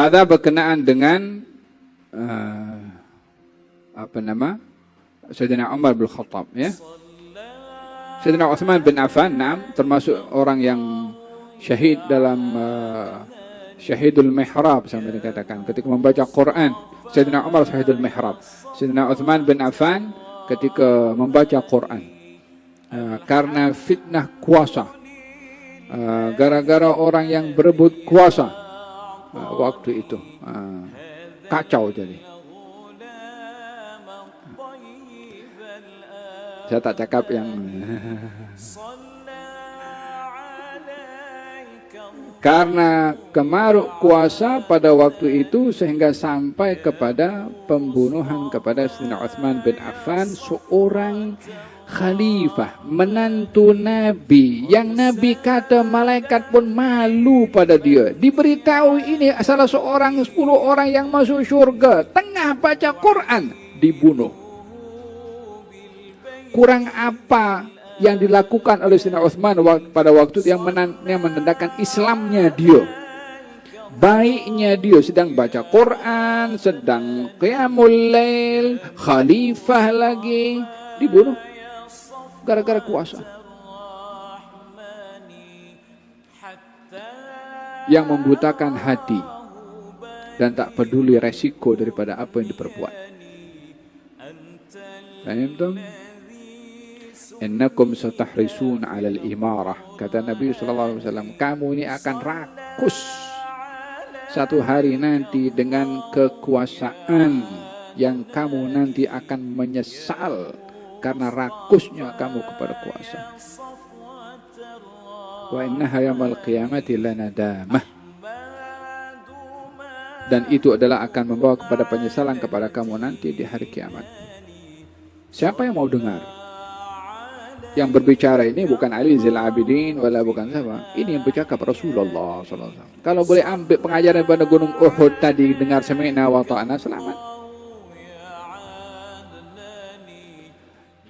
Hadza berkenaan dengan Sayyidina Umar bin Khattab, ya. Sayyidina Utsman bin Affan, termasuk orang yang syahid dalam syahidul mihrab, sampai dikatakan ketika membaca Quran. Sayyidina Umar syahidul mihrab, Sayyidina Utsman bin Affan ketika membaca Quran. Karena fitnah kuasa, gara-gara orang yang berebut kuasa waktu itu, kacau jadi. Saya tak cakap yang karena kemaruk kuasa pada waktu itu sehingga sampai kepada pembunuhan kepada Sayyidina Utsman bin Affan, seorang khalifah, menantu Nabi, yang Nabi kata malaikat pun malu pada dia. Diberitahu ini salah seorang 10 orang yang masuk syurga, tengah baca Quran dibunuh. Kurang apa yang dilakukan oleh Sayyidina Utsman pada waktu yang menandakan Islamnya dia, baiknya dia, sedang baca Quran, sedang qiyamul lail, khalifah lagi, dibunuh gara-gara kuasa yang membutakan hati dan tak peduli resiko daripada apa yang diperbuat. Paham tak? Innakum satahrisun 'alal imarah, kata Nabi sallallahu alaihi wasallam, kamu ini akan rakus satu hari nanti dengan kekuasaan yang kamu nanti akan menyesal karena rakusnya kamu kepada kuasa. Wa innaha yaumil qiyamati lanadamah, dan itu adalah akan membawa kepada penyesalan kepada kamu nanti di hari kiamat. Siapa yang mau dengar? Yang berbicara ini bukan Ali Zainal Abidin, wala bukan siapa. Ini yang bercakap Rasulullah SAW. Kalau boleh ambil pengajaran pada Gunung Uhud tadi, dengar sami'na wa ta'ana, selamat.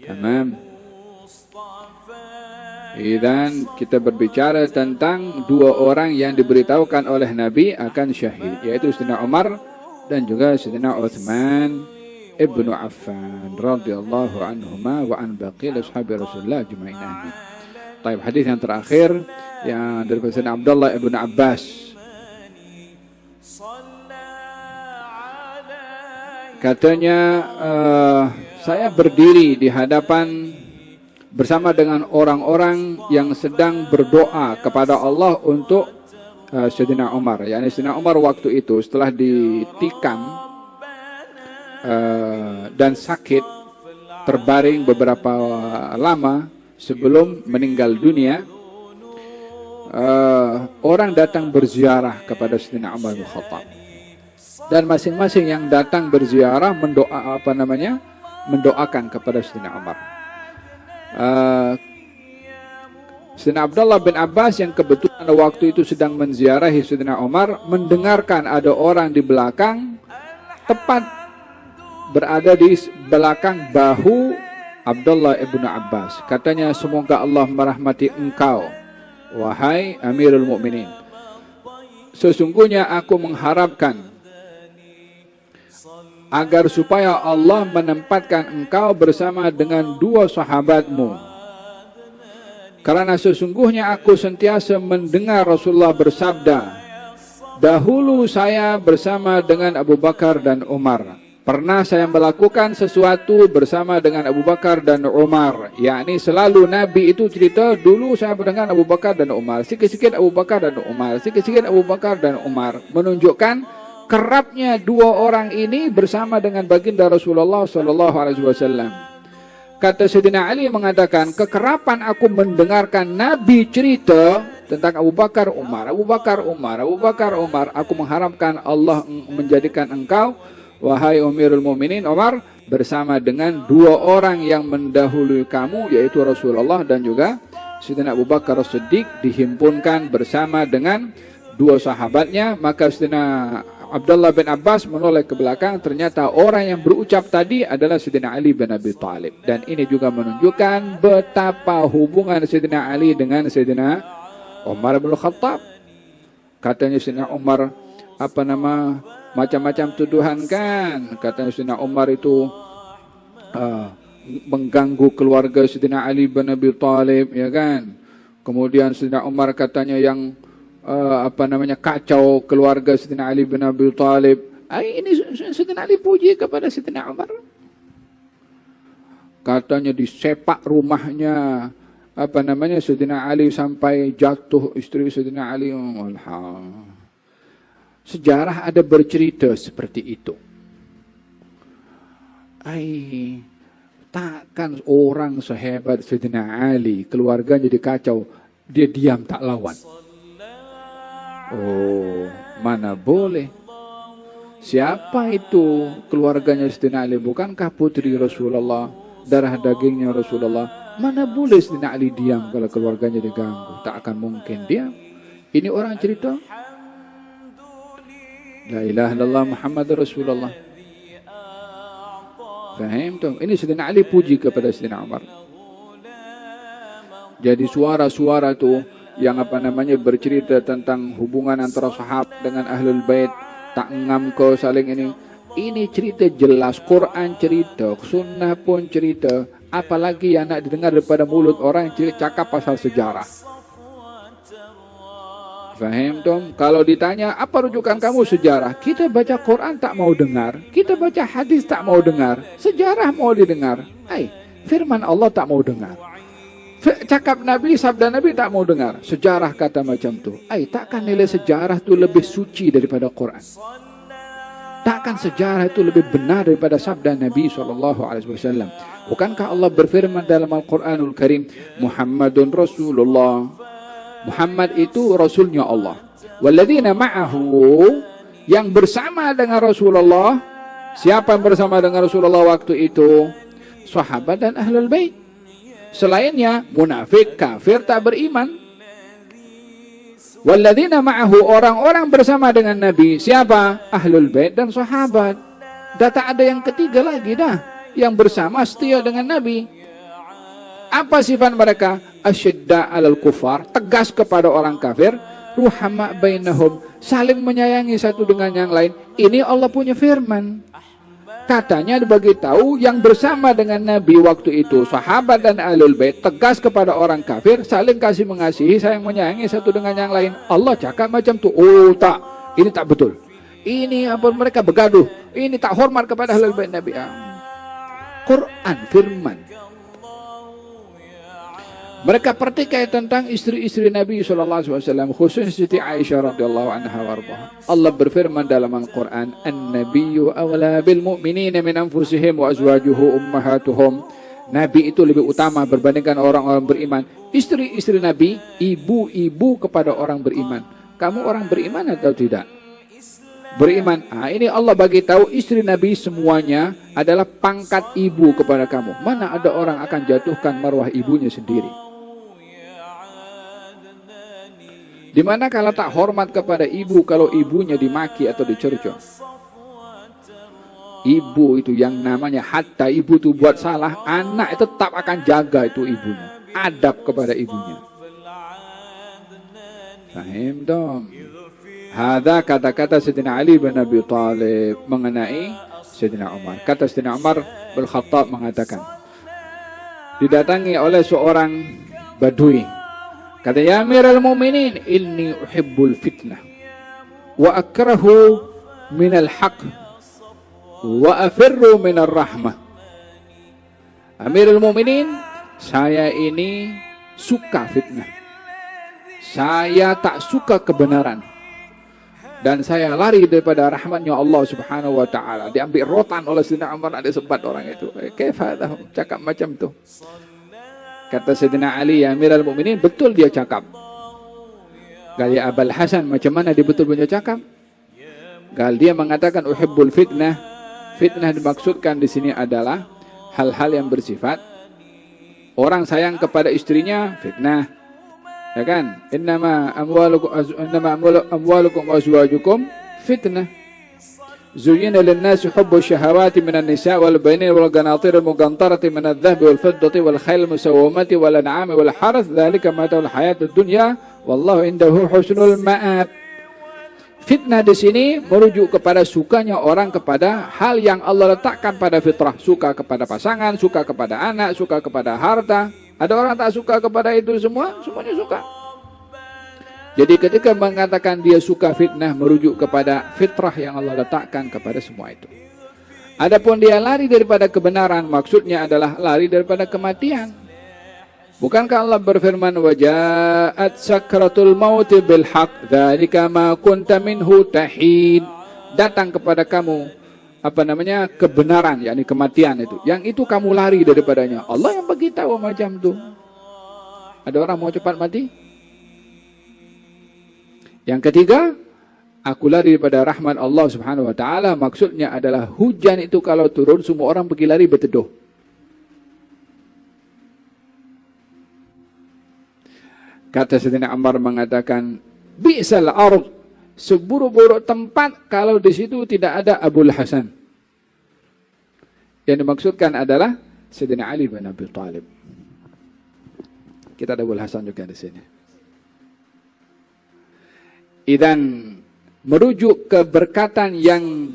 Tamam. Dan kita berbicara tentang 2 orang yang diberitahukan oleh Nabi akan syahid, yaitu Sayyidina Umar dan juga Sayyidina Utsman Ibnu Affan radhiyallahu anhuma wa an baqil ashabi Rasulullah ajma'in. Amin. Baik, hadis yang terakhir yang dari Sayyidina Abdullah Ibnu Abbas. Katanya saya berdiri di hadapan bersama dengan orang-orang yang sedang berdoa kepada Allah untuk Sayyidina Umar. Yani Sayyidina Umar waktu itu setelah ditikam dan sakit, terbaring beberapa lama sebelum meninggal dunia, orang datang berziarah kepada Sayyidina Umar bin Khattab, dan masing-masing yang datang berziarah mendoakan kepada Sayyidina Umar. Sayyidina Abdullah bin Abbas yang kebetulan waktu itu sedang menziarahi Sayyidina Umar, mendengarkan ada orang di belakang, tepat berada di belakang bahu Abdullah ibnu Abbas. Katanya, semoga Allah merahmati engkau, wahai Amirul Mukminin. Sesungguhnya aku mengharapkan agar supaya Allah menempatkan engkau bersama dengan 2 sahabatmu. Karena sesungguhnya aku sentiasa mendengar Rasulullah bersabda, dahulu saya bersama dengan Abu Bakar dan Umar. Pernah saya melakukan sesuatu bersama dengan Abu Bakar dan Umar. Yakni selalu Nabi itu cerita, dulu saya dengan Abu Bakar dan Umar. Sikit-sikit Abu Bakar dan Umar. Sikit-sikit Abu Bakar dan Umar. Menunjukkan kerapnya 2 orang ini bersama dengan baginda Rasulullah SAW. Kata Sayyidina Ali mengatakan, kekerapan aku mendengarkan Nabi cerita tentang Abu Bakar Umar, Abu Bakar Umar, Abu Bakar Umar. Aku mengharapkan Allah menjadikan engkau, wahai Amirul Mukminin Umar, bersama dengan 2 orang yang mendahului kamu, yaitu Rasulullah dan juga Sayyidina Abu Bakar As-Siddiq, dihimpunkan bersama dengan 2 sahabatnya. Maka Sayyidina Abdullah bin Abbas menoleh ke belakang, ternyata orang yang berucap tadi adalah Sayyidina Ali bin Abi Thalib. Dan ini juga menunjukkan betapa hubungan Sayyidina Ali dengan Sayyidina Umar bin Khattab. Katanya Sayyidina Umar, macam-macam tuduhan kan. Kata Sayyidina Umar itu mengganggu keluarga Sayyidina Ali bin Abi Thalib, ya kan. Kemudian Sayyidina Umar katanya yang kacau keluarga Sayyidina Ali bin Abi Thalib. Ini Sayyidina Ali puji kepada Sayyidina Umar. Katanya disepak rumahnya Sayyidina Ali sampai jatuh istri Sayyidina Ali. Sejarah ada bercerita seperti itu. Takkan orang sehebat Sayyidina Ali, keluarganya dikacau, dia diam tak lawan. Oh, mana boleh. Siapa itu keluarganya Sayyidina Ali? Bukankah putri Rasulullah, darah dagingnya Rasulullah? Mana boleh Sayyidina Ali diam kalau keluarganya diganggu? Tak akan mungkin diam. Ini orang cerita. La ilaha illallah Muhammad Rasulullah. Faham tu? Ini Sayyidina Ali puji kepada Sayyidina Umar. Jadi suara-suara tu yang bercerita tentang hubungan antara sahabat dengan ahlul bait, tak ngam ke saling ini cerita jelas. Quran cerita, sunnah pun cerita. Apalagi yang nak didengar daripada mulut orang yang cakap pasal sejarah. Faham tu? Kalau ditanya apa rujukan kamu sejarah, kita baca Quran tak mau dengar, kita baca hadis tak mau dengar, sejarah mau didengar. Firman Allah tak mau dengar, cakap Nabi, sabda Nabi tak mau dengar, sejarah kata macam tu. Takkan nilai sejarah tu lebih suci daripada Quran? Takkan sejarah itu lebih benar daripada sabda Nabi SAW? Bukankah Allah berfirman dalam Al-Quranul Karim, Muhammadun Rasulullah, Muhammad itu Rasulnya Allah. Walladzina ma'ahu, yang bersama dengan Rasulullah. Siapa yang bersama dengan Rasulullah waktu itu? Sahabat dan ahlul bait. Selainnya munafik, kafir, tak beriman. Walladzina ma'ahu, orang-orang bersama dengan Nabi. Siapa? Ahlul bait dan sahabat. Dah tak ada yang ketiga lagi dah. Yang bersama setia dengan Nabi. Apa sifat mereka? Asyidda alal kufar, tegas kepada orang kafir. Ruhama bainahum, saling menyayangi satu dengan yang lain. Ini Allah punya firman. Katanya dibagi tahu yang bersama dengan Nabi waktu itu, sahabat dan ahlul bait, tegas kepada orang kafir, saling kasih mengasihi, saling menyayangi satu dengan yang lain. Allah cakap macam tu. Oh tak, ini tak betul. Ini mereka bergaduh. Ini tak hormat kepada ahlul bait Nabi. Quran firman. Mereka pertikaian tentang istri-istri Nabi SAW, khususnya Siti Aisyah radhiyallahu anha warḍaha. Allah berfirman dalam Al-Quran, An-Nabiyyu awla bil mu'minina min anfusihim wa azwajuhu ummahatuhum. Nabi itu lebih utama berbandingkan orang-orang beriman. Istri-istri Nabi, ibu-ibu kepada orang beriman. Kamu orang beriman atau tidak? Beriman. Ini Allah bagi tahu istri Nabi semuanya adalah pangkat ibu kepada kamu. Mana ada orang akan jatuhkan marwah ibunya sendiri? Di mana kalau tak hormat kepada ibu kalau ibunya dimaki atau dicerca? Ibu itu yang namanya, hatta ibu itu buat salah, anak tetap akan jaga itu ibunya, adab kepada ibunya. Faham dong? Hada kata-kata Sayyidina Ali bin Abi Thalib mengenai Sayyidina Umar. Kata Sayyidina Umar bin Khattab mengatakan, didatangi oleh seorang badui. Kata, ya Amirul Mu'minin, inni uhibbul fitnah wa akrahu minal haq wa afirru minar rahmah. Amirul Mu'minin, saya ini suka fitnah. Saya tak suka kebenaran. Dan saya lari daripada rahmatnya Allah subhanahu wa ta'ala. Diambil rotan oleh Sayyidina Umar, ada sebat orang itu. Kaifa cakap macam tu? Kata Sayyidina Ali, ya Amirul Mu'minin, betul dia cakap. Gaya Abul Hasan, macam mana dia betul punya cakap? Gal dia mengatakan uhibbul fitnah. Fitnah dimaksudkan di sini adalah hal-hal yang bersifat orang sayang kepada istrinya, fitnah. Ya kan? Innama amwalukum wa azwajukum fitnah. Zuyyina lin-nasi hubbu syahawati minan nisa' wal banin wal qanatir al-muqantarati min adh-dhahabi wal fiddati wal khayl musawwamati wal an'ami wal harth dzalika mata'ul hayatid dunya wallahu indahu husnul ma'ab. Fitnah di sini merujuk kepada sukanya orang kepada hal yang Allah letakkan pada fitrah. Suka kepada pasangan, suka kepada anak, suka kepada harta. Ada orang tak suka kepada itu semua, semuanya suka. Jadi ketika mengatakan dia suka fitnah, merujuk kepada fitrah yang Allah letakkan kepada semua itu. Adapun dia lari daripada kebenaran, maksudnya adalah lari daripada kematian. Bukankah Allah berfirman, waja'at sakratul maut bil haq dzalika ma kunta minhu tahid. Datang kepada kamu kebenaran, yakni kematian itu. Yang itu kamu lari daripadanya. Allah yang beritahu macam tu. Ada orang mau cepat mati? Yang ketiga, aku lari daripada rahmat Allah Subhanahu wa taala, maksudnya adalah hujan itu kalau turun semua orang pergi lari berteduh. Kata Sayyidina Ammar mengatakan, bi'sal ard, seburuk-buruk tempat kalau di situ tidak ada Abul Hasan. Yang dimaksudkan adalah Sayyidina Ali bin Abi Thalib. Kita ada Abul Hasan juga di sini. Idan merujuk ke berkatan yang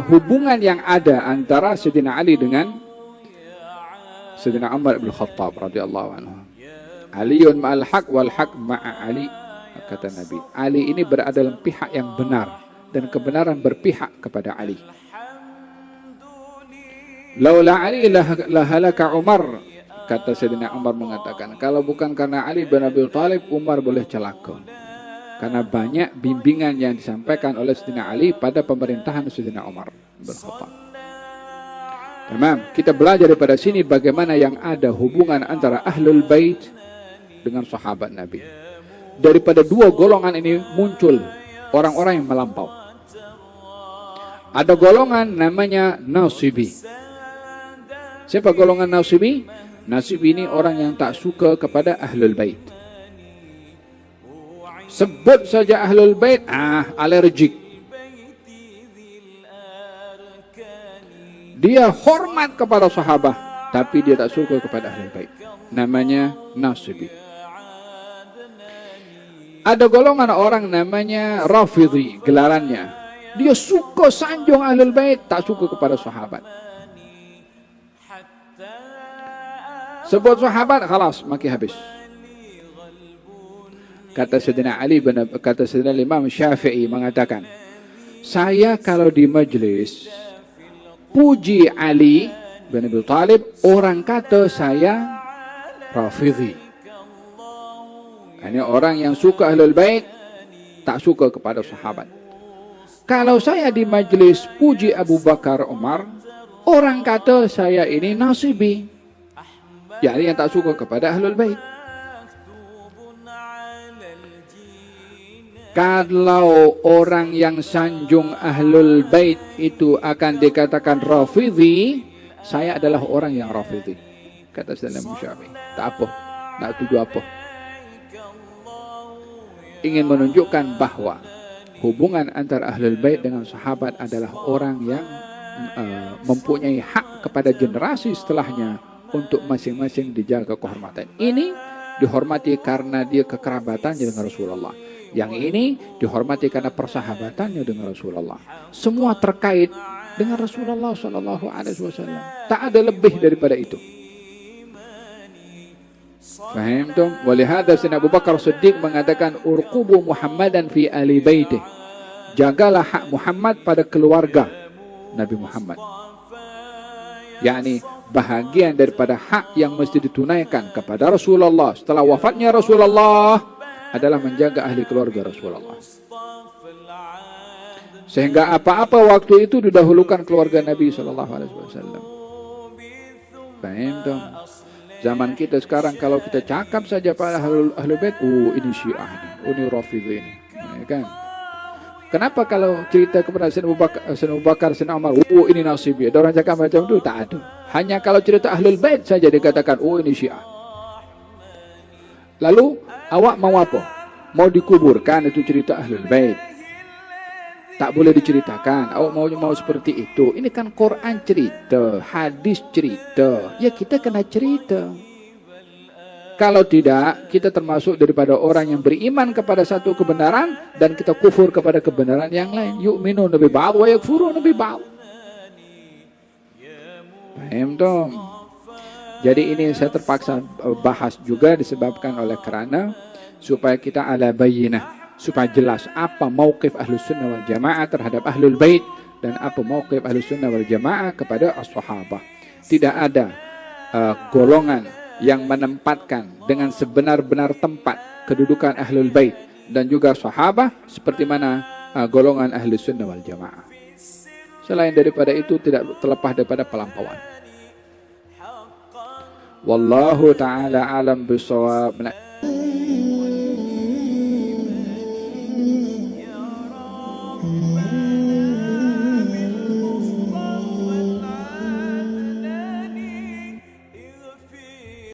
hubungan yang ada antara Sayyidina Ali dengan Sayyidina Umar bin Khattab radhiyallahu anhu. Aliun ma'al haq wal haq ma'a Ali, kata Nabi. Ali ini berada dalam pihak yang benar dan kebenaran berpihak kepada Ali. Laula Ali lahalaka Umar, kata Sayyidina Umar mengatakan, kalau bukan karena Ali bin Abi Thalib, Umar boleh celaka. Karena banyak bimbingan yang disampaikan oleh Sayyidina Ali pada pemerintahan Sayyidina Umar bin Khattab. Tamam, kita belajar daripada sini bagaimana yang ada hubungan antara Ahlul Bait dengan sahabat Nabi. Daripada dua golongan ini muncul orang-orang yang melampau. Ada golongan namanya Nasibi. Siapa golongan Nasibi? Nasibi ini orang yang tak suka kepada Ahlul Bait. Sebut saja Ahlul Bait, alergik. Dia hormat kepada sahabat, tapi dia tak suka kepada Ahlul Bait. Namanya Nasibi. Ada golongan orang namanya Rafidhi, gelarannya. Dia suka sanjung Ahlul Bait, tak suka kepada sahabat. Sebut sahabat, khalas, maki habis. Kata Sayyidina Imam Syafi'i mengatakan, saya kalau di majlis puji Ali bin Abi Thalib, orang kata saya Rafidhi. Ini orang yang suka Ahlul Bait, tak suka kepada sahabat. Kalau saya di majlis puji Abu Bakar Umar, orang kata saya ini Nasibi, yakni yang tak suka kepada Ahlul Bait. Kalau orang yang sanjung Ahlul Bait itu akan dikatakan Rafidhi, saya adalah orang yang Rafidhi, kata Sayyidina Syafi'i. Tak apa, nak tuduh apa. Ingin menunjukkan bahwa hubungan antara Ahlul Bait dengan sahabat adalah orang yang mempunyai hak kepada generasi setelahnya untuk masing-masing dijaga kehormatan. Ini dihormati karena dia kekerabatannya dengan Rasulullah. Yang ini dihormati karena persahabatannya dengan Rasulullah. Semua terkait dengan Rasulullah Sallallahu Alaihi Wasallam. Tak ada lebih daripada itu. Faham tu? Walihada Sayyidina Abu Bakar Siddiq mengatakan, urqubu Muhammadan fi ali baitih. Jagalah hak Muhammad pada keluarga Nabi Muhammad. yakni bahagian daripada hak yang mesti ditunaikan kepada Rasulullah setelah wafatnya Rasulullah adalah menjaga ahli keluarga Rasulullah. Sehingga apa-apa waktu itu didahulukan keluarga Nabi SAW. Paham dong? Zaman kita sekarang kalau kita cakap saja pada Ahlul Bait, ini Syiah nih, ini Rafidhi ini, ya kan? Kenapa kalau cerita kepada Sayyidina Abu Bakar, Sayyidina Umar, ini Nasibi, ada orang cakap macam itu? Tak ada. Hanya kalau cerita Ahlul Bait saja dikatakan, ini Syiah. Lalu awak mau apa? Mau dikuburkan itu cerita Ahlul Bait? Tak boleh diceritakan. Awak mau seperti itu. Ini kan Quran cerita, hadis cerita. Ya kita kena cerita. Kalau tidak, kita termasuk daripada orang yang beriman kepada satu kebenaran dan kita kufur kepada kebenaran yang lain. Yu'minu nabi ba'd wa yakfuru nabi ba'd. Paham dong? Jadi ini saya terpaksa bahas juga disebabkan oleh karena supaya kita ala bayyinah, supaya jelas apa mauqif Ahlus Sunnah wal Jamaah terhadap Ahlul Bait dan apa mauqif Ahlus Sunnah wal Jamaah kepada as-sahabah. Tidak ada golongan yang menempatkan dengan sebenar-benar tempat kedudukan Ahlul Bait dan juga sahabah seperti mana golongan Ahlus Sunnah wal Jamaah. Selain daripada itu tidak terlepas daripada pelampauan. Wallahu ta'ala alam bisawab.